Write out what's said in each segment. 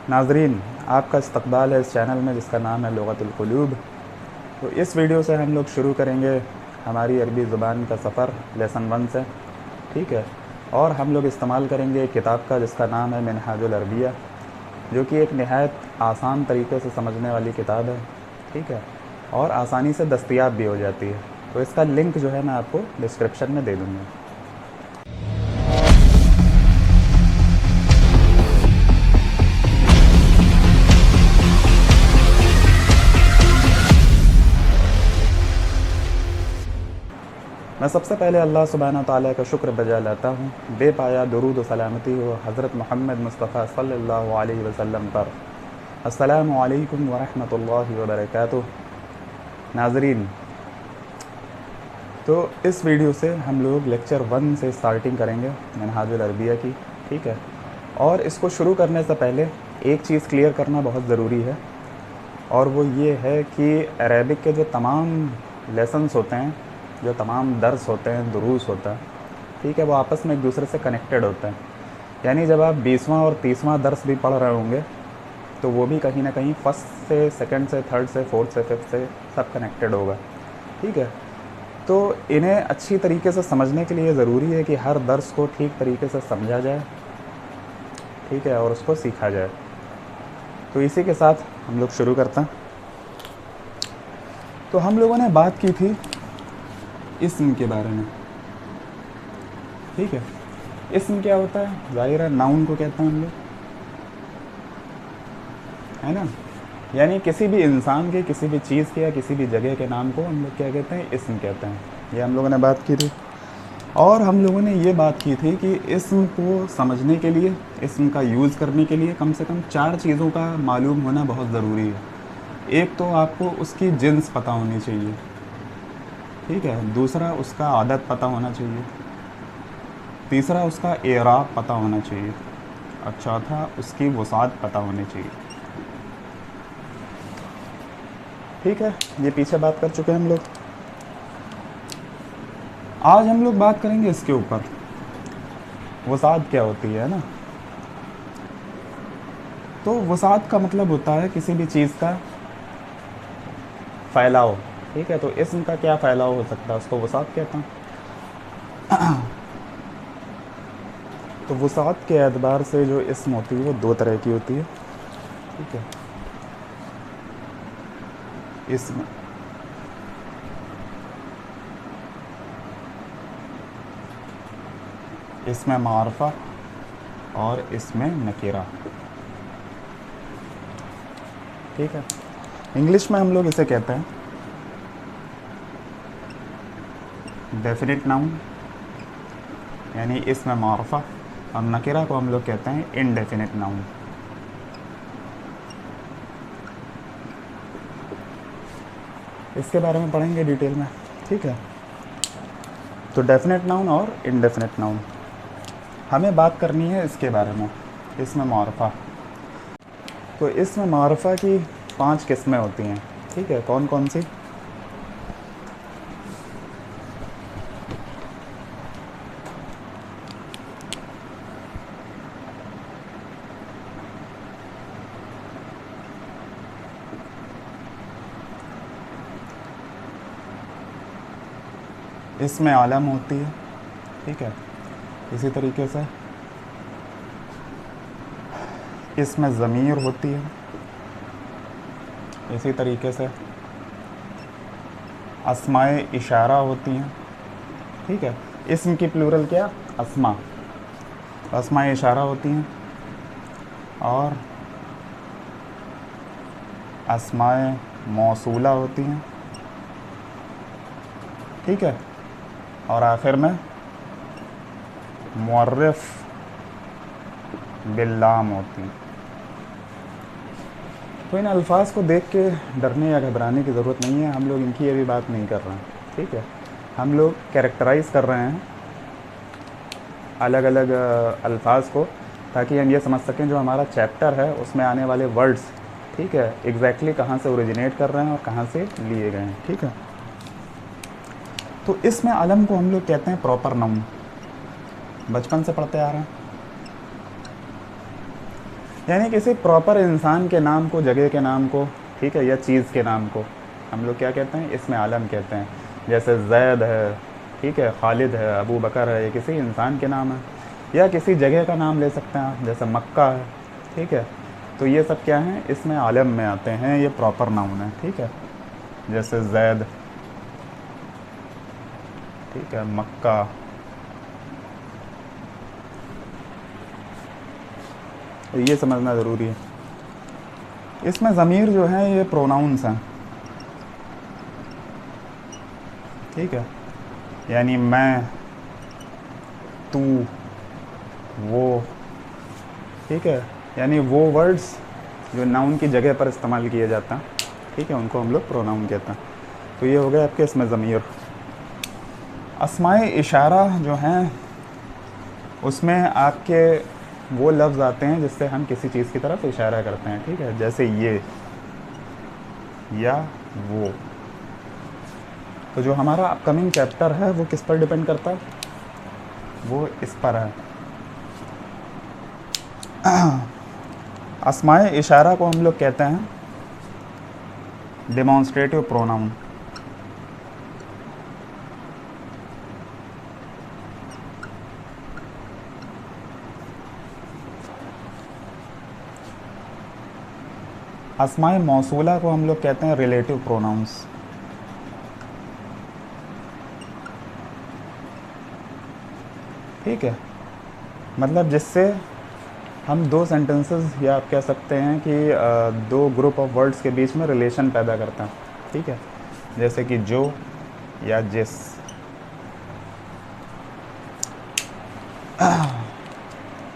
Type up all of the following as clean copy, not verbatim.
नाज़रीन, आपका इस्तक़बाल है इस चैनल में जिसका नाम है लुग़तुल क़ुलूब। तो इस वीडियो से हम लोग शुरू करेंगे हमारी अरबी ज़ुबान का सफ़र लेसन 1 से, ठीक है। और हम लोग इस्तेमाल करेंगे एक किताब का जिसका नाम है मिनहाजुल अरबिया, जो कि एक नहायत आसान तरीके से समझने वाली किताब है, ठीक है, और आसानी से दस्तयाब भी हो जाती है। तो इसका लिंक जो है मैं आपको डिस्क्रिप्शन में दे दूँगा। मैं सबसे पहले अल्लाह सुब्हानहू तआला का शुक्र बजा लाता हूँ, बेपाया दुरूद व सलामती हो हज़रत मोहम्मद मुस्तफ़ा सल्लल्लाहु अलैहि वसल्लम पर। अस्सलामु अलैकुम व रहमतुल्लाहि व बरकातुहू। नाज़रीन, तो इस वीडियो से हम लोग लेक्चर 1 से स्टार्टिंग करेंगे मिनहाजुल अरबिया की, ठीक है। और इसको शुरू करने से पहले एक चीज़ क्लियर करना बहुत ज़रूरी है, और वो ये है कि अरेबिक के जो तमाम लेसन्स होते हैं, जो तमाम दर्स होते हैं, दुरूस होता है, ठीक है, वो आपस में एक दूसरे से कनेक्टेड होते हैं। यानी जब आप 20वां और 30वां दर्स भी पढ़ रहे होंगे तो वो भी कहीं ना कहीं फर्स्ट से, सेकंड से, थर्ड से, फोर्थ से, फिफ्थ से सब कनेक्टेड होगा, ठीक है। तो इन्हें अच्छी तरीके से समझने के लिए ज़रूरी है कि हर दर्स को ठीक तरीके से समझा जाए, ठीक है, और उसको सीखा जाए। तो इसी के साथ हम लोग शुरू करते हैं। तो हम लोगों ने बात की थी इस्म के बारे में, ठीक है। इस्म क्या होता है? ज़ाहिर है नाउन को कहते हैं हम लोग, है ना। यानी किसी भी इंसान के, किसी भी चीज़ के या किसी भी जगह के नाम को हम लोग क्या कहते हैं? इस्म कहते हैं। ये हम लोगों ने बात की थी। और हम लोगों ने ये बात की थी कि इस्म को समझने के लिए, इस्म का यूज़ करने के लिए कम से कम 4 चीज़ों का मालूम होना बहुत ज़रूरी है। एक तो आपको उसकी जिन्स पता होनी चाहिए, ठीक है। दूसरा, उसका आदत पता होना चाहिए। तीसरा, उसका एराब पता होना चाहिए। और चौथा, उसकी वसात पता होनी चाहिए, ठीक है। ये पीछे बात कर चुके हैं हम लोग। आज हम लोग बात करेंगे इसके ऊपर, वसात क्या होती है ना। तो वसात का मतलब होता है किसी भी चीज़ का फैलाव, ठीक है। तो इस्म का क्या फैलाव हो सकता है, उसको वसात कहते हैं। तो वसात के एतबार से जो इस्म होती है वो 2 तरह की होती है, ठीक है। इस्म इसमें मारफा और इसमें नकीरा, ठीक है। इंग्लिश में हम लोग इसे कहते हैं डेफिनेट नाउन, यानी इसमें मारफा, और नकीरा को हम लोग कहते हैं इनडेफिनेट नाउन। इसके बारे में पढ़ेंगे डिटेल में, ठीक है। तो डेफिनेट नाउन और इनडेफिनेट नाउन, हमें बात करनी है इसके बारे में, इसमें मारफा। तो इसमें मारफा की 5 किस्में होती हैं, ठीक है। कौन कौन सी? इसमें आलम होती है, ठीक है। इसी तरीके से इसमें ज़मीर होती है, इसी तरीके से अस्माए इशारा होती हैं, ठीक है। इसम की प्लूरल क्या? अस्मा। अस्माए इशारा होती हैं, और अस्माए मौसूला होती हैं, ठीक है। और आखिर में मुअर्रिफ बिल्लाम होती हैं। तो इन अल्फाज को देख के डरने या घबराने की ज़रूरत नहीं है, हम लोग इनकी अभी बात नहीं कर रहे हैं, ठीक है। हम लोग कैरेक्टराइज़ कर रहे हैं अलग अलग अल्फाज को, ताकि हम ये समझ सकें जो हमारा चैप्टर है उसमें आने वाले वर्ड्स, ठीक है, एग्जैक्टली कहाँ से ओरिजिनेट कर रहे हैं और कहाँ से लिए गए हैं, ठीक है। तो इसमें आलम को हम लोग कहते हैं प्रॉपर नाउन, बचपन से पढ़ते आ रहे हैं। यानी किसी प्रॉपर इंसान के नाम को, जगह के नाम को, ठीक है, या चीज़ के नाम को हम लोग क्या कहते हैं, इसमें आलम कहते हैं। जैसे जैद है, ठीक है, खालिद है, अबू बकर है, ये किसी इंसान के नाम है। या किसी जगह का नाम ले सकते हैं आप, जैसे मक्का है, ठीक है। तो ये सब क्या हैं, इसमें आलम में आते हैं, ये प्रॉपर नाउन है, ठीक है। जैसे जैद, ठीक है, मक्का। तो ये समझना ज़रूरी है। इसमें ज़मीर जो है ये प्रोनाउंस हैं, ठीक है। यानी मैं, तू, वो, ठीक है। यानी वो वर्ड्स जो नाउन की जगह पर इस्तेमाल किए जाते हैं, ठीक है, उनको हम लोग प्रोनाउन कहते हैं। तो ये हो गया आपके इसमें ज़मीर। अस्माए इशारा जो हैं उसमें आपके वो लफ्ज़ आते हैं जिससे हम किसी चीज़ की तरफ इशारा करते हैं, ठीक है। जैसे ये या वो। तो जो हमारा अपकमिंग चैप्टर है वो किस पर डिपेंड करता है, वो इस पर है। अस्माए इशारा को हम लोग कहते हैं डेमोन्स्ट्रेटिव प्रोनाउन। अस्माए मौसूला को हम लोग कहते हैं रिलेटिव प्रोनाउंस। ठीक है, मतलब जिससे हम दो सेंटेंसेस या आप कह सकते हैं कि दो ग्रुप ऑफ वर्ड्स के बीच में रिलेशन पैदा करते हैं, ठीक है। जैसे कि जो या जिस,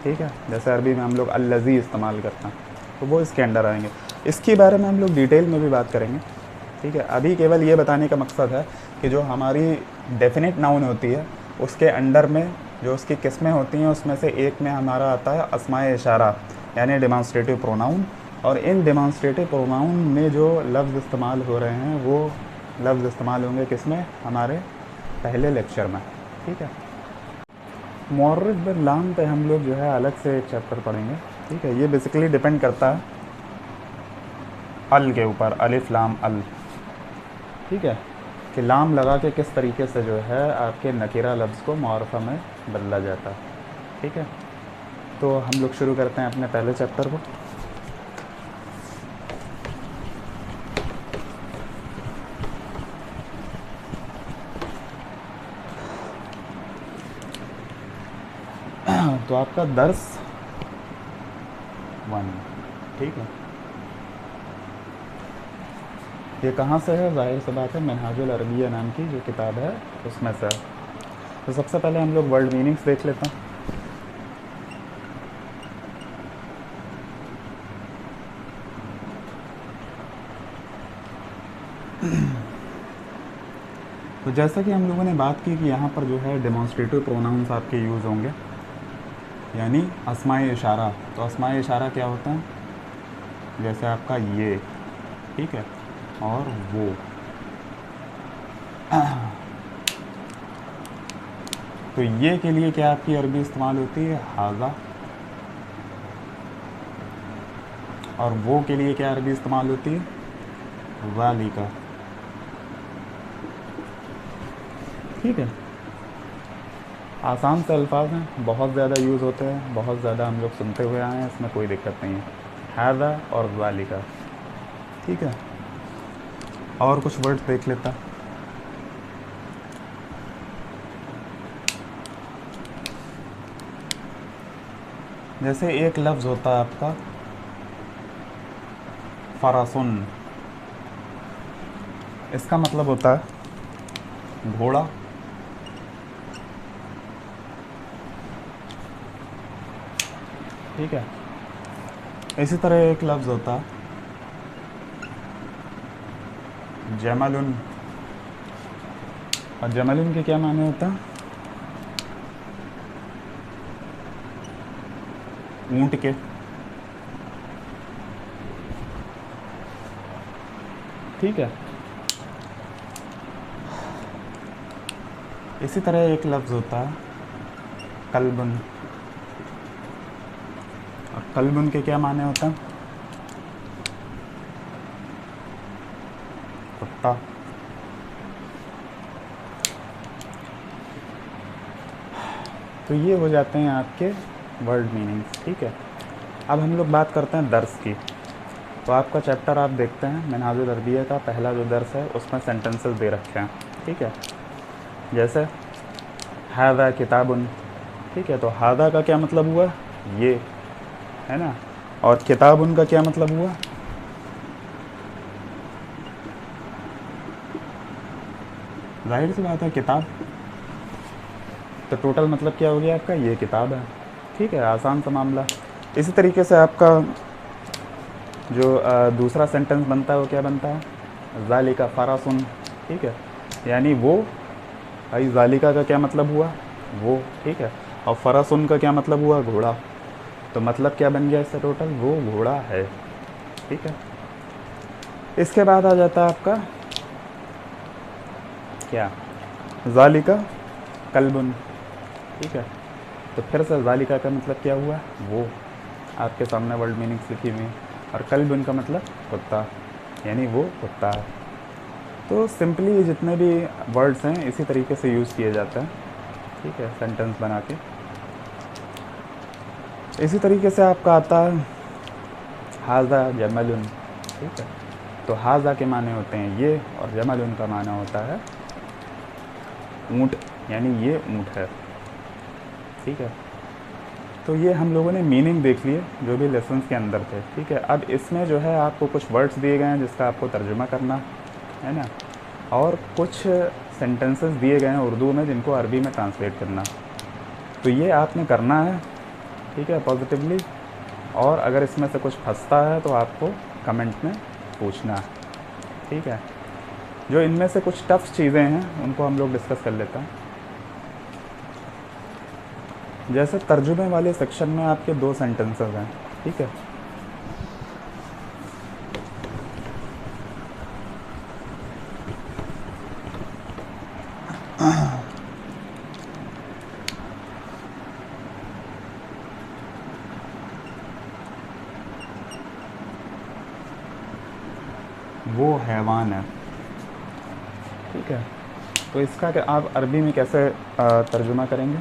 ठीक है। जैसे अरबी में हम लोग अल्लज़ी इस्तेमाल करते हैं, तो वो इसके अंडर आएंगे। इसके बारे में हम लोग डिटेल में भी बात करेंगे, ठीक है। अभी केवल ये बताने का मकसद है कि जो हमारी डेफिनेट नाउन होती है उसके अंडर में जो उसकी किस्में होती हैं उसमें से एक में हमारा आता है अस्माए इशारा यानी डेमोन्स्ट्रेटिव प्रोनाउन। और इन डेमोन्स्ट्रेटिव प्रोनाउन में जो लफ्ज़ इस्तेमाल हो रहे हैं वो लफ्ज़ इस्तेमाल होंगे किसमें, हमारे पहले लेक्चर में, ठीक है। मुअर्रिफ बिन लाम पे हम लोग जो है अलग से एक चैप्टर पढ़ेंगे, ठीक है। ये बेसिकली डिपेंड करता है अल के ऊपर, अलिफ लाम अल, ठीक है, कि लाम लगा के किस तरीके से जो है आपके नकीरा लफ्ज़ को मुअर्रफ़ा में बदला जाता है, ठीक है। तो हम लोग शुरू करते हैं अपने पहले चैप्टर को। तो आपका दर्स 1, ठीक है। ये कहाँ से है, ज़ाहिर सी बात है मिनहाजुल अरबिया नाम की जो किताब है उसमें से। तो सबसे पहले हम लोग वर्ड मीनिंग्स देख लेते हैं। तो जैसा कि हम लोगों ने बात की कि यहाँ पर जो है डेमोन्स्ट्रेटिव प्रोनाउंस आपके यूज़ होंगे, यानी अस्माए इशारा। तो अस्माए इशारा क्या होता है, जैसे आपका ये, ठीक है, और वो। तो ये के लिए क्या आपकी अरबी इस्तेमाल होती है, हाजा। और वो के लिए क्या अरबी इस्तेमाल होती है, वालिका, ठीक है। आसान से अल्फाज हैं, बहुत ज़्यादा यूज़ होते हैं, बहुत ज़्यादा हम लोग सुनते हुए आए हैं, इसमें कोई दिक्कत नहीं है। हाजा और वालिका, ठीक है। और कुछ वर्ड्स देख लेता। जैसे एक लफ्ज़ होता है आपका फरासुन, इसका मतलब होता है घोड़ा, ठीक है। इसी तरह एक लफ्ज़ होता है जमलुन, और जमलुन के क्या माने होता है, ऊँट के, ठीक है। इसी तरह एक लफ्ज़ होता है कल्बुन, और कल्बुन के क्या माने होते हैं? कुत्ता। तो ये हो जाते हैं आपके वर्ड मीनिंग्स। ठीक है, अब हम लोग बात करते हैं दर्स की। तो आपका चैप्टर आप देखते हैं मिनहाजुल अरबिया का पहला जो दर्स है उसमें सेंटेंसेस दे रखे हैं। ठीक है, जैसे हादा किताबुन। ठीक है, तो हादा का क्या मतलब हुआ? ये, है ना। और किताबुन का क्या मतलब हुआ? जाहिर सी बात है, किताब। तो टोटल मतलब क्या हो गया आपका? ये किताब है। ठीक है, आसान सा मामला। इसी तरीके से आपका जो दूसरा सेंटेंस बनता है वो क्या बनता है? ज़ालिका फ़रासुन। ठीक है, यानी वो। भाई ज़ालिका का क्या मतलब हुआ? वो। ठीक है, और फ़रासुन का क्या मतलब हुआ? घोड़ा। तो मतलब क्या बन गया इससे टोटल? वो घोड़ा है। ठीक है, इसके बाद आ जाता है आपका क्या? ज़ालिका कल्बुन। ठीक है, तो फिर से ज़ालिका का मतलब क्या हुआ? वो। आपके सामने वर्ड मीनिंग्स लिखी हुई हैं। और कल्बुन का मतलब कुत्ता, यानी वो कुत्ता है। तो सिंपली जितने भी वर्ड्स हैं इसी तरीके से यूज़ किए जाते हैं। ठीक है, सेंटेंस बना के। इसी तरीके से आपका आता है हाजा जमलुन। ठीक है, तो हाजा के माने होते हैं ये, और जमलुन का माना होता है ऊँट, यानी ये ऊँट है। ठीक है, तो ये हम लोगों ने मीनिंग देख लिए जो भी लेसन्स के अंदर थे। ठीक है, अब इसमें जो है आपको कुछ वर्ड्स दिए गए हैं जिसका आपको तर्जुमा करना है ना, और कुछ सेंटेंसेस दिए गए हैं उर्दू में जिनको अरबी में ट्रांसलेट करना। तो ये आपने करना है। ठीक है, पॉजिटिवली। और अगर इसमें से कुछ फंसता है तो आपको कमेंट में पूछना है। ठीक है, जो इनमें से कुछ टफ चीज़ें हैं उनको हम लोग डिस्कस कर लेते हैं। जैसे तर्जुमे वाले सेक्शन में आपके 2 सेंटेंसेस हैं। ठीक है, वो हैवान है। ठीक है, तो इसका क्या आप अरबी में कैसे तर्जुमा करेंगे?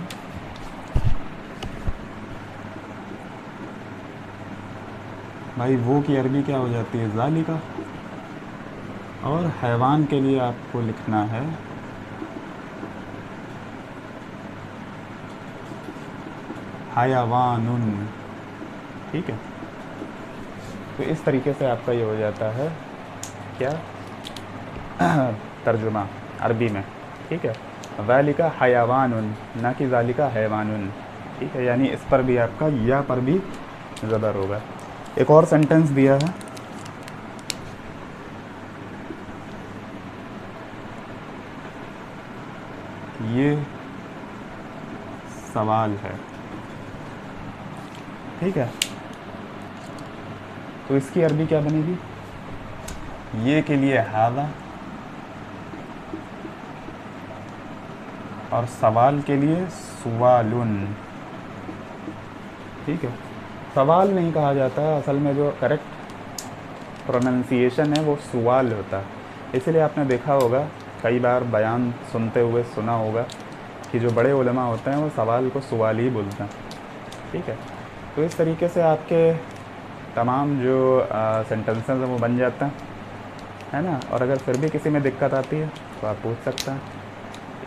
भाई वो की अरबी क्या हो जाती है? ज़ालिका। और हैवान के लिए आपको लिखना है हयावानुन। ठीक है, तो इस तरीके से आपका ये हो जाता है क्या तर्जुमा अरबी में। ठीक है, ज़ालिका हयावानुन, ना कि ज़ालिका हैवानुन। ठीक है, यानी इस पर भी आपका या पर भी ज़बर होगा। एक और सेंटेंस दिया है, ये सवाल है। ठीक है, तो इसकी अरबी क्या बनेगी? ये के लिए हादा, और सवाल के लिए सुवालुन। ठीक है, सवाल नहीं कहा जाता, असल में जो करेक्ट प्रोनंसिएशन है वो सुवाल होता है। इसलिए आपने देखा होगा कई बार बयान सुनते हुए सुना होगा कि जो बड़े उलमा होते हैं वो सवाल को सुवाल ही बोलते हैं। ठीक है, तो इस तरीके से आपके तमाम जो सेंटेंसेस हैं वो बन जाते हैं, है ना। और अगर फिर भी किसी में दिक्कत आती है तो आप पूछ सकते हैं,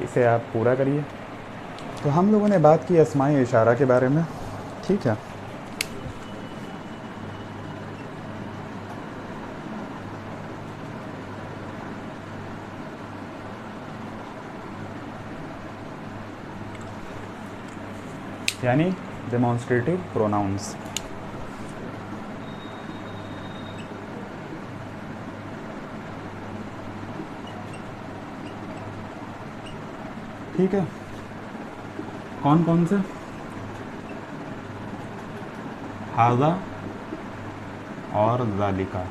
इसे आप पूरा करिए। तो हम लोगों ने बात की अस्माए इशारा के बारे में। ठीक है, यानी डेमोन्स्ट्रेटिव प्रोनाउंस। ठीक है, कौन कौन से? हाजा और ज़ालिका।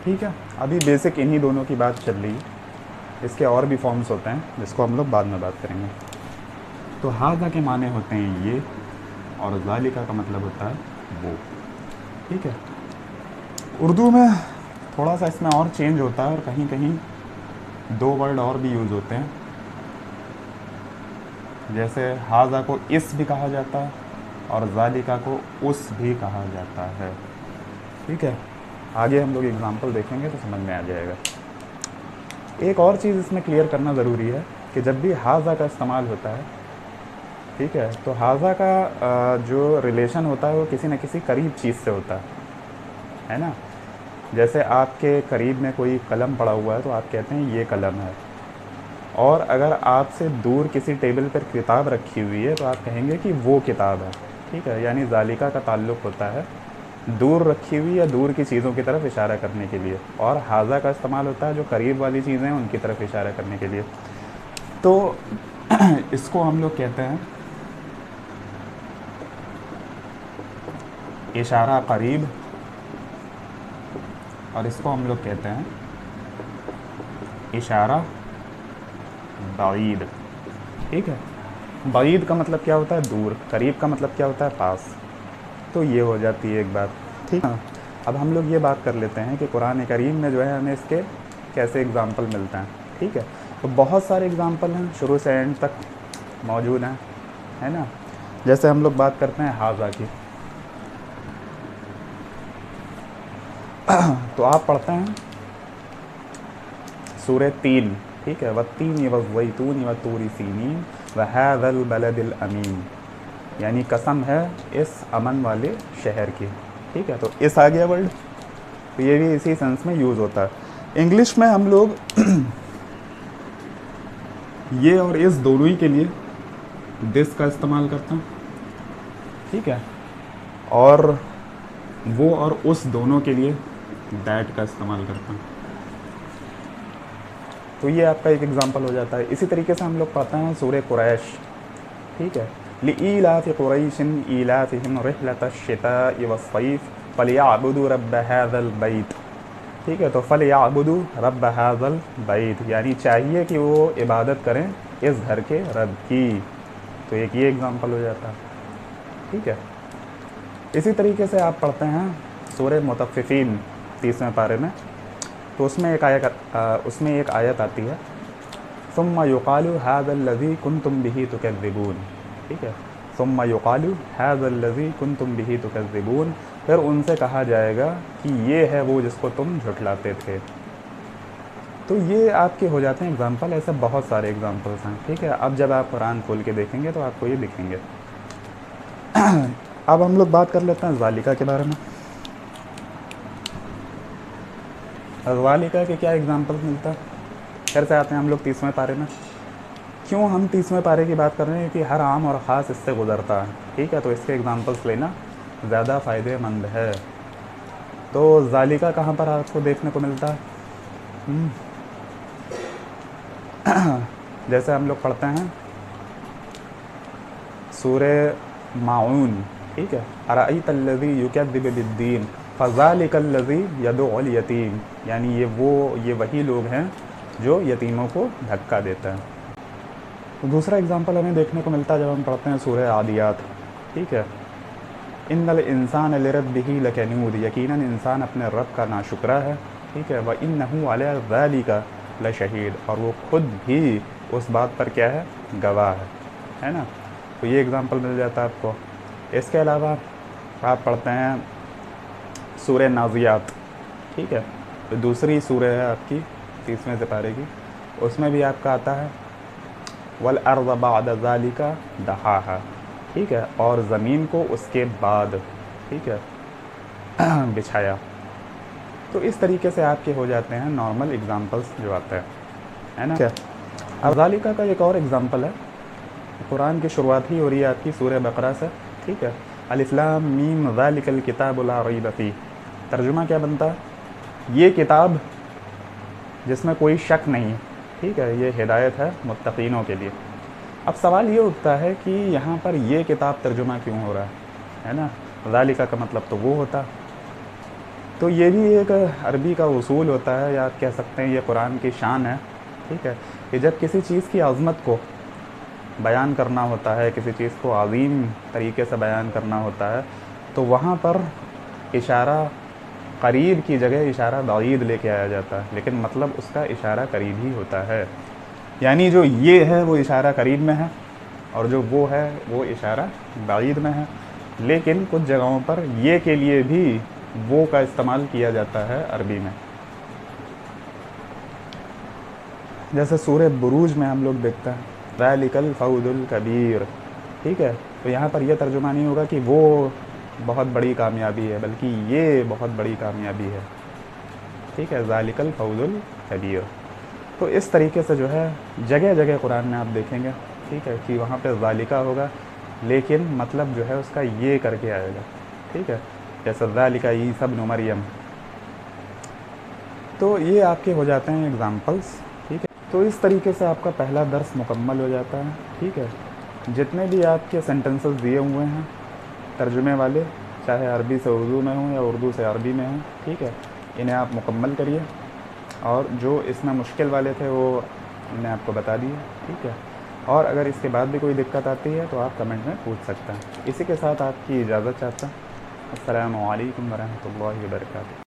ठीक है, अभी बेसिक इन्हीं दोनों की बात चल रही है। इसके और भी फॉर्म्स होते हैं जिसको हम लोग बाद में बात करेंगे। तो हाजा के माने होते हैं ये, और ज़ालिका का मतलब होता है वो। ठीक है, उर्दू में थोड़ा सा इसमें और चेंज होता है, और कहीं कहीं दो वर्ड और भी यूज़ होते हैं, जैसे हाजा को इस भी कहा जाता है और ज़ालिका को उस भी कहा जाता है। ठीक है, आगे हम लोग एग्ज़ाम्पल देखेंगे तो समझ में आ जाएगा। एक और चीज़ इसमें क्लियर करना ज़रूरी है कि जब भी हाजा का इस्तेमाल होता है, ठीक है, तो हाजा का जो रिलेशन होता है वो किसी न किसी करीब चीज़ से होता है ना। जैसे आपके करीब में कोई कलम पड़ा हुआ है तो आप कहते हैं ये कलम है, और अगर आपसे दूर किसी टेबल पर किताब रखी हुई है तो आप कहेंगे कि वो किताब है। ठीक है, यानी ज़ालिका का ताल्लुक़ होता है दूर रखी हुई या दूर की चीज़ों की तरफ इशारा करने के लिए, और हाजा का इस्तेमाल होता है जो करीब वाली चीज़ें हैं उनकी तरफ इशारा करने के लिए। तो इसको हम लोग कहते हैं इशारा करीब, और इसको हम लोग कहते हैं इशारा बाईद। ठीक है, बाईद का मतलब क्या होता है दूर, करीब का मतलब क्या होता है पास। तो ये हो जाती है एक बात। ठीक है, अब हम लोग ये बात कर लेते हैं कि कुरान करीम में जो है हमें इसके कैसे एग्ज़ाम्पल मिलते हैं। ठीक है, तो बहुत सारे एग्ज़ाम्पल हैं, शुरू से एंड तक मौजूद हैं, है ना। जैसे हम लोग बात करते हैं हाजा की, तो आप पढ़ते हैं सूरह 3, ठीक है, वत्तीन वज़्ज़ैतून वतूर सीनीन वहाज़ल बलदिल अमीन, यानी कसम है इस अमन वाले शहर की। ठीक है, तो इस आ गया वर्ड, तो ये भी इसी सेंस में यूज़ होता है। इंग्लिश में हम लोग ये और इस दोनों ही के लिए दिस का इस्तेमाल करते हैं। ठीक है, और वो और उस दोनों के लिए दैट का इस्तेमाल करते हैं। तो ये आपका एक एग्जांपल हो जाता है। इसी तरीके से हम लोग पाते हैं सूरह कुरैश। ठीक है, लिईलाफ़ि कुरैशिन ईलाफ़िहिम रिहलतश्शिताइ वस्सैफ़ फलियअबुदू रब्ब हाज़ल बैत। ठीक है, तो फलियअबुदू रब्ब हाज़ल बैत, यानी चाहिए कि वो इबादत करें इस घर के रब की। तो एक ये एग्जांपल हो जाता है। ठीक है, इसी तरीके से आप पढ़ते हैं सूरह मुतफ़्फ़िफ़ीन 30वें पारे में, तो उसमें एक आयत आती है, सुम्मा युक़ालु हाज़ल्लज़ी कुन्तुम बिही तुकज़्ज़िबून। ठीक है, सुम्मा युक़ालु हाज़ल्लज़ी कुन्तुम बिही तुकज़्ज़िबून, फिर उनसे कहा जाएगा कि ये है वो जिसको तुम झुठलाते थे। तो ये आपके हो जाते हैं एग्जाम्पल, ऐसे बहुत सारे एग्जाम्पल्स हैं। ठीक है, अब जब आप कुरान खोल के देखेंगे तो आपको ये दिखेंगे। अब हम लोग बात कर लेते हैं ज़ालिका के बारे में। ज़ालिका के क्या एग्जाम्पल्स मिलता है, फिर से आते हैं हम लोग 30वें पारे में। क्यों हम 30वें पारे की बात कर रहे हैं, कि हर आम और ख़ास इससे गुज़रता है। ठीक है, तो इसके एग्जाम्पल्स लेना ज़्यादा फ़ायदेमंद है। तो ज़ालिका कहाँ पर आपको देखने को मिलता है? जैसे हम लोग पढ़ते हैं सूरह माऊन। ठीक है, अराइतल्लज़ी युकज़्ज़िबु बिद्दीन फ़ज़ालिकल्लज़ी यदउल यतीम, यानी ये वही लोग हैं जो यतीमों को धक्का देते हैं। तो दूसरा एग्जांपल हमें देखने को मिलता है जब हम पढ़ते हैं सूरह आदियात। ठीक है, इन्नल इंसान लिरब्बिही लकनूद, यकीनन इंसान अपने रब का नाशुक्रा है। ठीक है, व इन्नहु अला ज़ालिका लशहीद, और वो खुद भी उस बात पर क्या है, गवाह है ना। तो ये एग्जांपल मिल जाता है आपको। इसके अलावा आप पढ़ते हैं सूरह नाज़ियात। ठीक है, तो दूसरी सूरह है आपकी 30वें सिपारे की, उसमें भी आपका आता है वल अर्ज़ बअद ज़ालिका दहाहा। ठीक है, और ज़मीन को उसके बाद, ठीक है, बिछाया। तो इस तरीके से आपके हो जाते हैं नॉर्मल एग्जांपल्स जो आते हैं, है ना। अब ज़ालिका का एक और एग्जांपल है, कुरान की शुरुआत ही हो रही है आपकी सूरह बकरा से। ठीक है, अलिफ लाम मीम ज़ालिकल किताबु ला रैब फ़ीह, तर्जुमा क्या बनता है, ये किताब जिसमें कोई शक नहीं। ठीक है, ये हिदायत है मुत्तक़ीनों के लिए। अब सवाल ये उठता है कि यहाँ पर ये किताब तर्जुमा क्यों हो रहा है ना। ज़ालिका का मतलब तो वो होता। तो ये भी एक अरबी का उसूल होता है, या आप कह सकते हैं ये कुरान की शान है। ठीक है, कि जब किसी चीज़ की अज़मत को बयान करना होता है, किसी चीज़ को अज़ीम तरीके से बयान करना होता है, तो वहाँ पर इशारा करीब की जगह इशारा बाईद लेके आया जाता है, लेकिन मतलब उसका इशारा करीब ही होता है। यानी जो ये है वो इशारा करीब में है और जो वो है वो इशारा बाईद में है। लेकिन कुछ जगहों पर ये के लिए भी वो का इस्तेमाल किया जाता है अरबी में। जैसे सूरह बुरूज में हम लोग देखते हैं ज़ालिकल फ़ौज़ुल कबीर, ठीक है। तो यहाँ पर यह तर्जुमा नहीं होगा कि वो बहुत बड़ी कामयाबी है, बल्कि ये बहुत बड़ी कामयाबी है, ठीक है। ज़ालिकल फ़ौज़ुल कबीर। तो इस तरीके से जो है जगह जगह कुरान में आप देखेंगे, ठीक है, कि वहाँ पे ज़ालिका होगा लेकिन मतलब जो है उसका ये करके आएगा, ठीक है। जैसे ज़ालिका ईसा इब्न मरियम। तो ये आपके हो जाते हैं एग्ज़ाम्पल्स, ठीक है। तो इस तरीके से आपका पहला दर्स मुकम्मल हो जाता है, ठीक है। जितने भी आपके सेंटेंसेस दिए हुए हैं तर्जुमे वाले, चाहे अरबी से उर्दू में हों या उर्दू से अरबी में हों, ठीक है, इन्हें आप मुकम्मल करिए। और जो इसमें मुश्किल वाले थे वो हमने आपको बता दिए, ठीक है। और अगर इसके बाद भी कोई दिक्कत आती है तो आप कमेंट में पूछ सकते हैं। इसी के साथ आपकी इजाज़त चाहता हूँ। अस्सलामु अलैकुम वरहमतुल्लाहि वबरकातुहू।